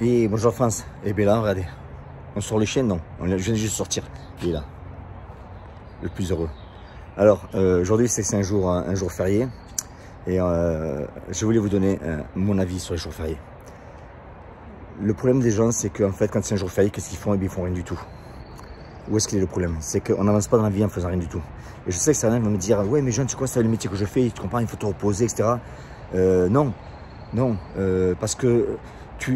Et bonjour France. Et bien là, regardez. On sort les chiens, non. Je viens juste de sortir. Il est là. Le plus heureux. Alors, aujourd'hui, c'est un jour férié. Et je voulais vous donner mon avis sur les jours fériés. Le problème des gens, c'est qu'en fait, quand c'est un jour férié, qu'est-ce qu'ils font? Eh bien, ils font rien du tout. Où est-ce qu'il est le problème? C'est qu'on n'avance pas dans la vie en faisant rien du tout. Et je sais que certains vont me dire, ouais, mais Jean, tu sais quoi, c'est le métier que je fais, tu comprends, il faut te reposer, etc. Non, parce que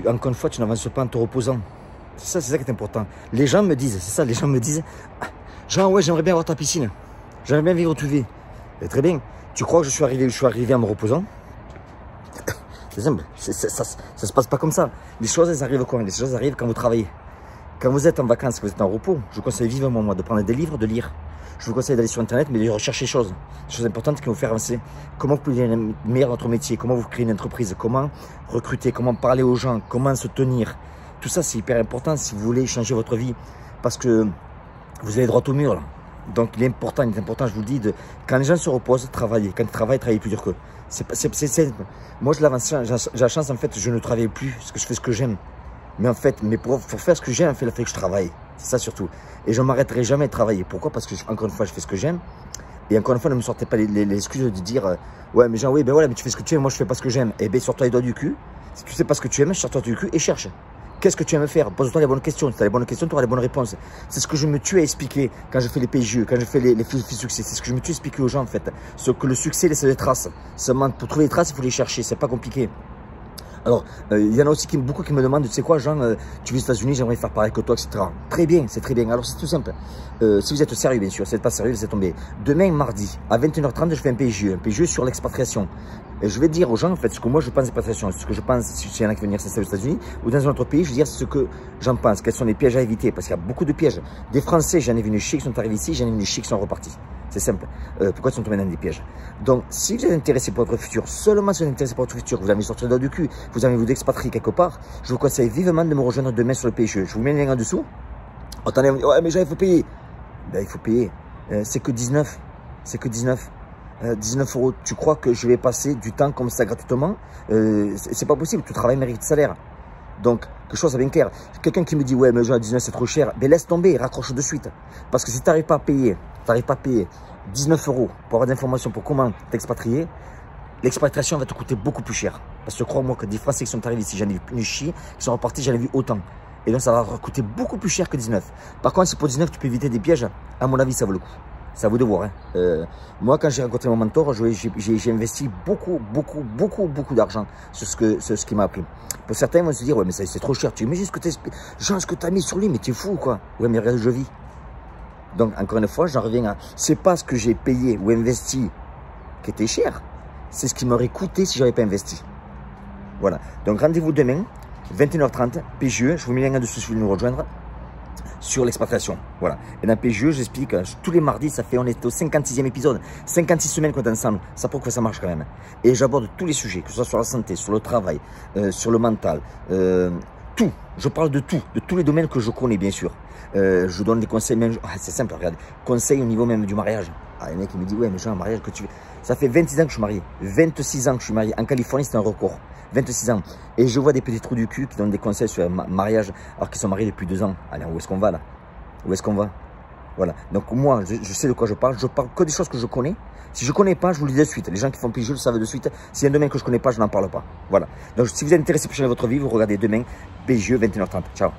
encore une fois, tu n'avances pas en te reposant. C'est ça qui est important. Les gens me disent, c'est ça, les gens me disent, Jean, ouais, j'aimerais bien avoir ta piscine. J'aimerais bien vivre où tu vis. Et très bien. Tu crois que je suis arrivé en me reposant? C'est simple. Ça se passe pas comme ça. Les choses, elles arrivent quand? Les choses arrivent quand vous travaillez. Quand vous êtes en vacances, que vous êtes en repos, je vous conseille vivement, moi, de prendre des livres, de lire. Je vous conseille d'aller sur Internet, mais de rechercher des choses importantes qui vont vous faire avancer. Comment vous pouvez devenir meilleur dans votre métier, comment vous créez une entreprise, comment recruter, comment parler aux gens, comment se tenir. Tout ça, c'est hyper important si vous voulez changer votre vie. Parce que vous allez droit au mur, là. Donc, il est important, je vous le dis, quand les gens se reposent, travaillez. Quand ils travaillent plus dur qu'eux. C'est simple. Moi, j'ai la chance, en fait, je ne travaille plus, parce que je fais ce que j'aime. Mais en fait, pour faire ce que j'aime, il fait que je travaille. C'est ça surtout. Et je ne m'arrêterai jamais de travailler. Pourquoi? Parce que, encore une fois, je fais ce que j'aime. Et encore une fois, ne me sortez pas les excuses de dire ouais, mais Jean, oui, ben voilà, mais tu fais ce que tu aimes, moi je fais pas ce que j'aime. Eh bien, sors-toi les doigts du cul. Si tu sais pas ce que tu aimes, sors-toi du cul et cherche. Qu'est-ce que tu aimes faire? Pose-toi les bonnes questions. Si tu as les bonnes questions, tu auras les bonnes réponses. C'est ce que je me tue à expliquer quand je fais les PJE, quand je fais les succès. C'est ce que je me tue à expliquer aux gens en fait. Ce que le succès laisse des traces. Seulement, pour trouver les traces, il faut les chercher. C'est pas compliqué. Alors, il y en a aussi beaucoup qui me demandent, tu sais quoi, Jean, tu vis aux États-Unis, j'aimerais faire pareil que toi, etc. Très bien, c'est très bien. Alors, c'est tout simple. Si vous êtes sérieux, bien sûr, si vous n'êtes pas sérieux, vous êtes tombé. Demain, mardi, à 21h30, je fais un PJE sur l'expatriation. Et je vais dire aux gens, en fait, ce que moi je pense d'expatriation, ce que je pense, s'il y en a qui veulent venir s'installer aux États-Unis ou dans un autre pays, je vais dire ce que j'en pense, quels sont les pièges à éviter, parce qu'il y a beaucoup de pièges. Des Français, j'en ai vu des chics qui sont arrivés ici, j'en ai vu des chics qui sont repartis. C'est simple. Pourquoi ils sont tombés dans des pièges? Donc, si vous êtes intéressé pour votre futur, seulement si vous êtes intéressé pour votre futur, vous avez sorti le dos du cul, vous avez vous d'expatrier quelque part, je vous conseille vivement de me rejoindre demain sur le PJE. Je vous mets le lien en dessous. Attendez, ouais, mais Jean, il faut payer. Ben, il faut payer. C'est que 19. C'est que 19. 19 €. Tu crois que je vais passer du temps comme ça gratuitement? C'est pas possible. Tout travail mérite salaire. Donc, quelque chose à bien clair. Quelqu'un qui me dit, ouais, mais Jean, 19 c'est trop cher. Ben, laisse tomber, raccroche de suite. Parce que si tu n'arrives pas à payer, 19 € pour avoir des informations pour comment t'expatrier, l'expatriation va te coûter beaucoup plus cher. Parce que crois-moi que des Français qui sont arrivés ici, j'en ai vu une chier, qui sont repartis, j'en ai vu autant. Et donc, ça va coûter beaucoup plus cher que 19. Par contre, si pour 19, tu peux éviter des pièges, à mon avis, ça vaut le coup. Ça vaut de voir. Hein. Moi, quand j'ai rencontré mon mentor, j'ai investi beaucoup d'argent sur ce qui m'a appris. Pour certains, vont se dire, ouais, mais c'est trop cher. Tu imagines ce que tu as mis sur lui, mais t'es fou, quoi. Ouais, mais regarde, je vis. Donc, encore une fois, j'en reviens à, c'est pas ce que j'ai payé ou investi qui était cher. C'est ce qui m'aurait coûté si je n'avais pas investi. Voilà. Donc, rendez-vous demain, 21h30, PJE. Je vous mets le lien en dessous si vous voulez nous rejoindre sur l'expatriation. Voilà. Et dans PJE, j'explique, tous les mardis, on est au 56e épisode. 56 semaines qu'on est ensemble. Ça prouve que ça marche quand même. Et j'aborde tous les sujets, que ce soit sur la santé, sur le travail, sur le mental, tout. Je parle de tout, de tous les domaines que je connais, bien sûr. Je donne des conseils, même, c'est simple, regarde, conseils au niveau même du mariage. Ah, il y a un mec qui me dit, ouais, mais j'ai un mariage que tu veux. Ça fait 26 ans que je suis marié. 26 ans que je suis marié. En Californie, c'est un record. 26 ans. Et je vois des petits trous du cul qui donnent des conseils sur un mariage alors qu'ils sont mariés depuis 2 ans. Alors, où est-ce qu'on va là? Où est-ce qu'on va? Voilà. Donc, moi, je sais de quoi je parle. Je parle que des choses que je connais. Si je ne connais pas, je vous le dis de suite. Les gens qui font PJE le savent de suite. S'il y a un domaine que je ne connais pas, je n'en parle pas. Voilà. Donc, si vous êtes intéressé pour changer votre vie, vous regardez demain PJE 21h30. Ciao.